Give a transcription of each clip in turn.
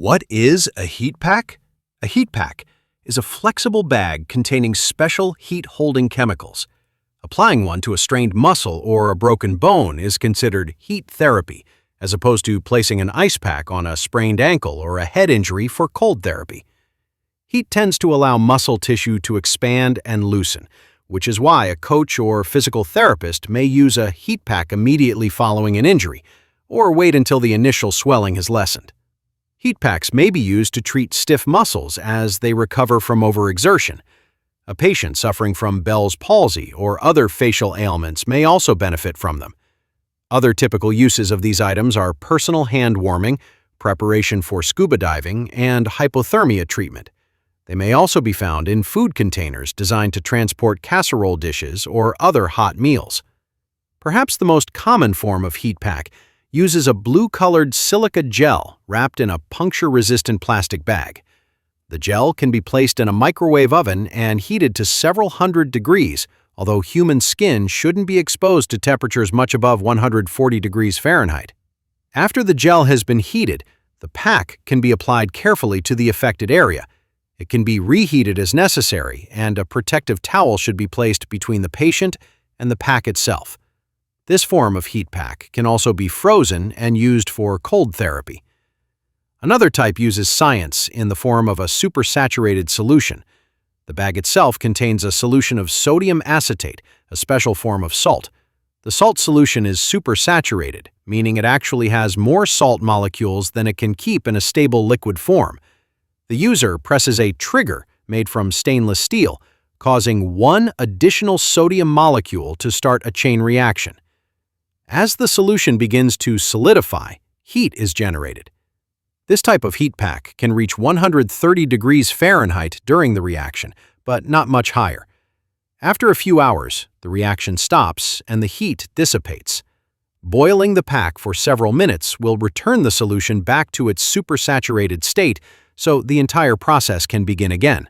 What is a heat pack? A heat pack is a flexible bag containing special heat-holding chemicals. Applying one to a strained muscle or a broken bone is considered heat therapy, as opposed to placing an ice pack on a sprained ankle or a head injury for cold therapy. Heat tends to allow muscle tissue to expand and loosen, which is why a coach or physical therapist may use a heat pack immediately following an injury, or wait until the initial swelling has lessened. Heat packs may be used to treat stiff muscles as they recover from overexertion. A patient suffering from Bell's palsy or other facial ailments may also benefit from them. Other typical uses of these items are personal hand warming, preparation for scuba diving, and hypothermia treatment. They may also be found in food containers designed to transport casserole dishes or other hot meals. Perhaps the most common form of heat pack uses a blue-colored silica gel wrapped in a puncture-resistant plastic bag. The gel can be placed in a microwave oven and heated to several hundred degrees, although human skin shouldn't be exposed to temperatures much above 140 degrees Fahrenheit. After the gel has been heated, the pack can be applied carefully to the affected area. It can be reheated as necessary, and a protective towel should be placed between the patient and the pack itself. This form of heat pack can also be frozen and used for cold therapy. Another type uses science in the form of a supersaturated solution. The bag itself contains a solution of sodium acetate, a special form of salt. The salt solution is supersaturated, meaning it actually has more salt molecules than it can keep in a stable liquid form. The user presses a trigger made from stainless steel, causing one additional sodium molecule to start a chain reaction. As the solution begins to solidify, heat is generated. This type of heat pack can reach 130 degrees Fahrenheit during the reaction, but not much higher. After a few hours, the reaction stops and the heat dissipates. Boiling the pack for several minutes will return the solution back to its supersaturated state, so the entire process can begin again.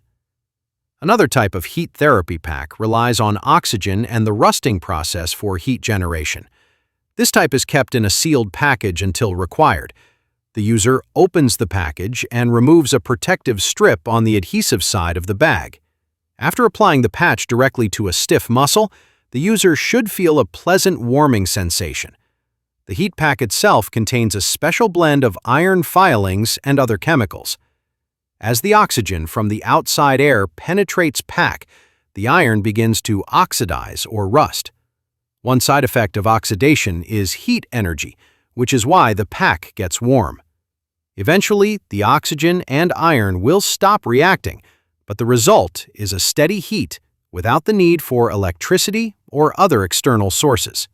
Another type of heat therapy pack relies on oxygen and the rusting process for heat generation. This type is kept in a sealed package until required. The user opens the package and removes a protective strip on the adhesive side of the bag. After applying the patch directly to a stiff muscle, the user should feel a pleasant warming sensation. The heat pack itself contains a special blend of iron filings and other chemicals. As the oxygen from the outside air penetrates pack, the iron begins to oxidize or rust. One side effect of oxidation is heat energy, which is why the pack gets warm. Eventually, the oxygen and iron will stop reacting, but the result is a steady heat without the need for electricity or other external sources.